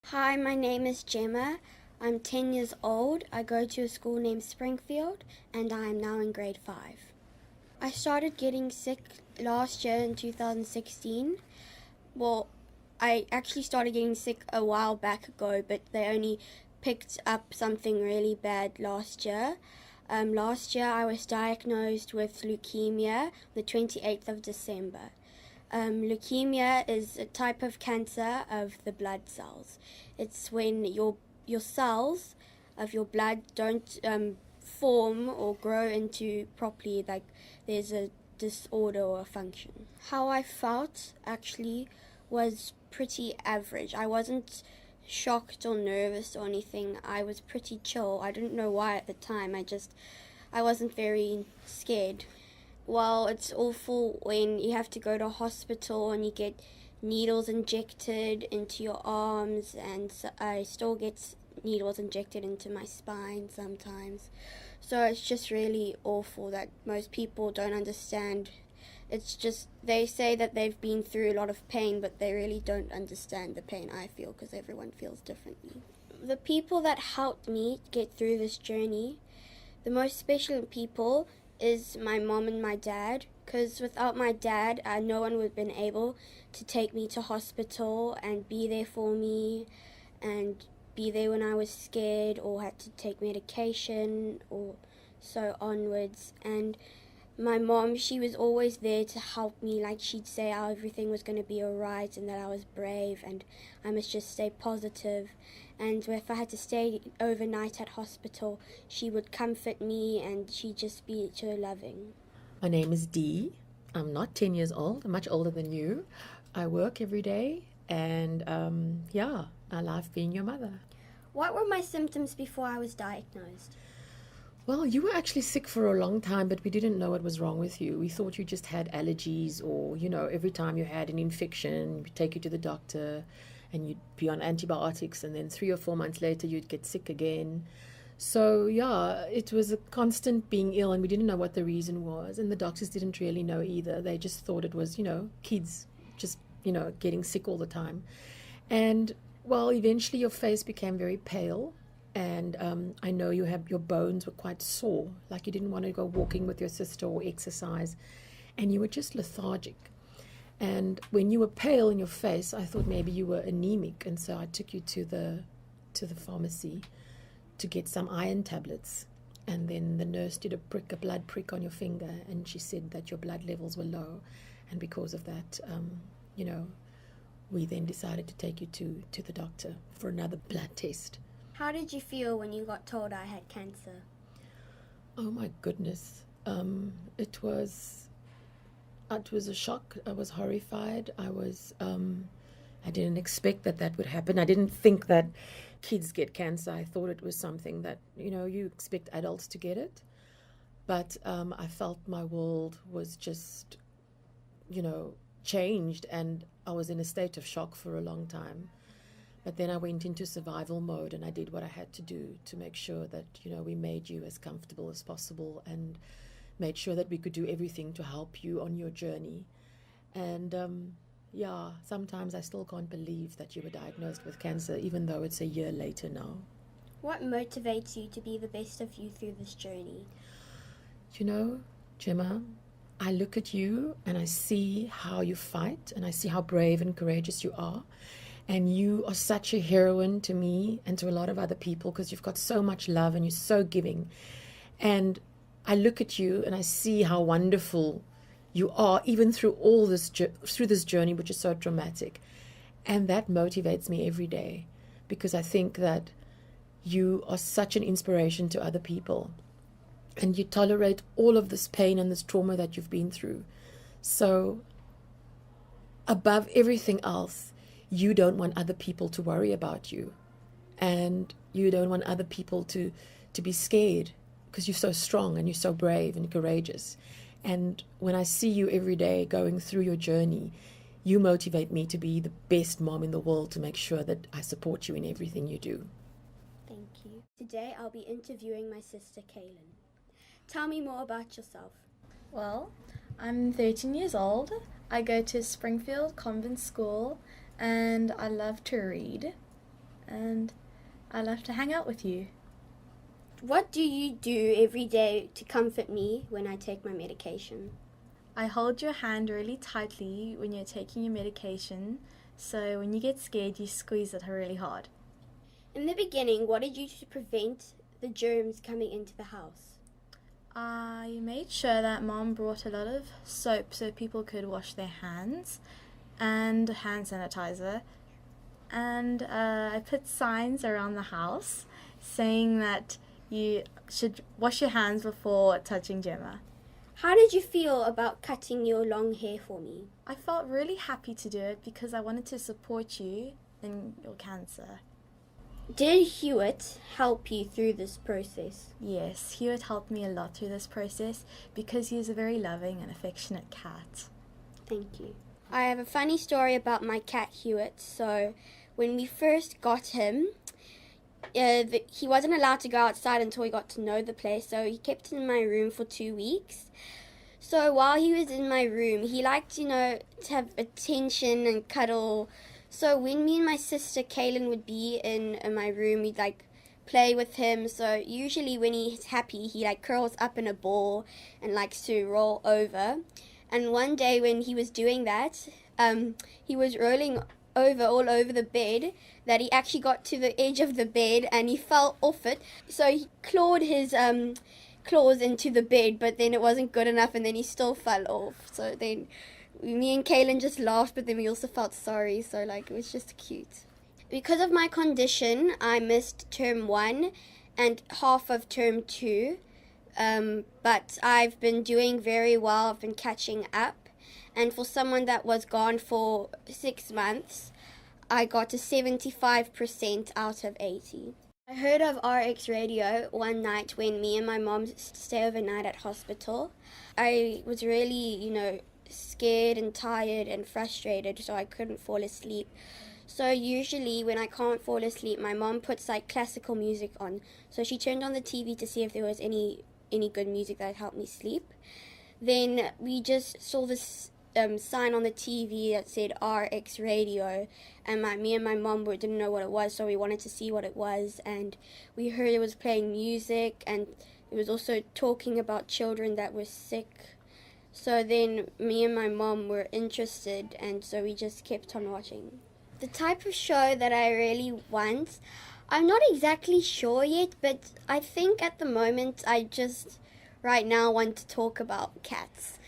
Hi, my name is Gemma. I'm 10 years old. I go to a school named Springfield and I am now in grade 5. I started getting sick last year in 2016. Well, I actually started getting sick a while back ago, but they only picked up something really bad last year. Last year I was diagnosed with leukemia the 28th of December. Leukemia is a type of cancer of the blood cells. It's when your cells of your blood don't form or grow into properly, like there's a disorder or a function. How I felt actually was pretty average. I wasn't shocked or nervous or anything. I was pretty chill. I didn't know why at the time. I wasn't very scared. Well, it's awful when you have to go to hospital and you get needles injected into your arms, and I still get needles injected into my spine sometimes. So it's just really awful that most people don't understand. It's just they say that they've been through a lot of pain, but they really don't understand the pain I feel because everyone feels differently. The people that helped me get through this journey, the most special people is my mom and my dad, because without my dad, no one would have been able to take me to hospital and be there for me and be there when I was scared or had to take medication or so onwards. And my mom, she was always there to help me. Like, she'd say how everything was going to be alright and that I was brave and I must just stay positive. And if I had to stay overnight at hospital, she would comfort me and she'd just be so loving. My name is Dee. I'm not 10 years old. I'm much older than you. I work every day, and I love being your mother. What were my symptoms before I was diagnosed? Well, you were actually sick for a long time, but we didn't know what was wrong with you. We thought you just had allergies, or, every time you had an infection, we'd take you to the doctor and you'd be on antibiotics, and then 3 or 4 months later, you'd get sick again. So, yeah, it was a constant being ill, and we didn't know what the reason was. And the doctors didn't really know either. They just thought it was, kids just, getting sick all the time. And, well, eventually your face became very pale. And I know your bones were quite sore, like you didn't want to go walking with your sister or exercise. And you were just lethargic. And when you were pale in your face, I thought maybe you were anemic. And so I took you to the pharmacy to get some iron tablets. And then the nurse did a blood prick on your finger, and she said that your blood levels were low. And because of that, we then decided to take you to the doctor for another blood test. How did you feel when you got told I had cancer? Oh my goodness. It was a shock. I was horrified. I didn't expect that would happen. I didn't think that kids get cancer. I thought it was something that, you expect adults to get it. But I felt my world was just, changed, and I was in a state of shock for a long time. But then I went into survival mode, and I did what I had to do to make sure that, we made you as comfortable as possible and made sure that we could do everything to help you on your journey. And sometimes I still can't believe that you were diagnosed with cancer, even though it's a year later now. What motivates you to be the best of you through this journey? Gemma, I look at you and I see how you fight, and I see how brave and courageous you are. And you are such a heroine to me and to a lot of other people, because you've got so much love and you're so giving. And I look at you and I see how wonderful you are, even through through this journey, which is so dramatic. And that motivates me every day, because I think that you are such an inspiration to other people. And you tolerate all of this pain and this trauma that you've been through. So, above everything else, you don't want other people to worry about you. And you don't want other people to be scared, because you're so strong and you're so brave and courageous. And when I see you every day going through your journey, you motivate me to be the best mom in the world, to make sure that I support you in everything you do. Thank you. Today I'll be interviewing my sister Kaylin. Tell me more about yourself. Well, I'm 13 years old. I go to Springfield Convent School and I love to read. and I love to hang out with you. What do you do every day to comfort me when I take my medication? I hold your hand really tightly when you're taking your medication, so when you get scared, you squeeze it really hard. In the beginning, what did you do to prevent the germs coming into the house? I made sure that Mom brought a lot of soap so people could wash their hands and hand sanitizer. And I put signs around the house saying that you should wash your hands before touching Gemma. How did you feel about cutting your long hair for me? I felt really happy to do it because I wanted to support you in your cancer. Did Hewitt help you through this process? Yes, Hewitt helped me a lot through this process because he is a very loving and affectionate cat. Thank you. I have a funny story about my cat Hewitt. So when we first got him, he wasn't allowed to go outside until he got to know the place, so he kept him in my room for 2 weeks. So while he was in my room, he liked, to have attention and cuddle. So when me and my sister Kaylin would be in my room, we'd play with him. So usually when he's happy, he curls up in a ball and likes to roll over. And one day when he was doing that, he was rolling all over the bed, that he actually got to the edge of the bed and he fell off it. So he clawed his claws into the bed, but then it wasn't good enough and then he still fell off. So then me and Kaylin just laughed, but then we also felt sorry. So it was just cute. Because of my condition, I missed term 1 and half of term 2. But I've been doing very well. I've been catching up. And for someone that was gone for 6 months, I got to 75% out of 80. I heard of RX Radio one night when me and my mom stayed overnight at hospital. I was really, scared and tired and frustrated, so I couldn't fall asleep. So usually when I can't fall asleep, my mom puts classical music on. So she turned on the TV to see if there was any good music that would help me sleep. Then we just saw this sign on the TV that said RX Radio, and me and my mom didn't know what it was, so we wanted to see what it was, and we heard it was playing music, and it was also talking about children that were sick. So then me and my mom were interested, and so we just kept on watching. The type of show that I really want, I'm not exactly sure yet, but I think at the moment I just right now want to talk about cats.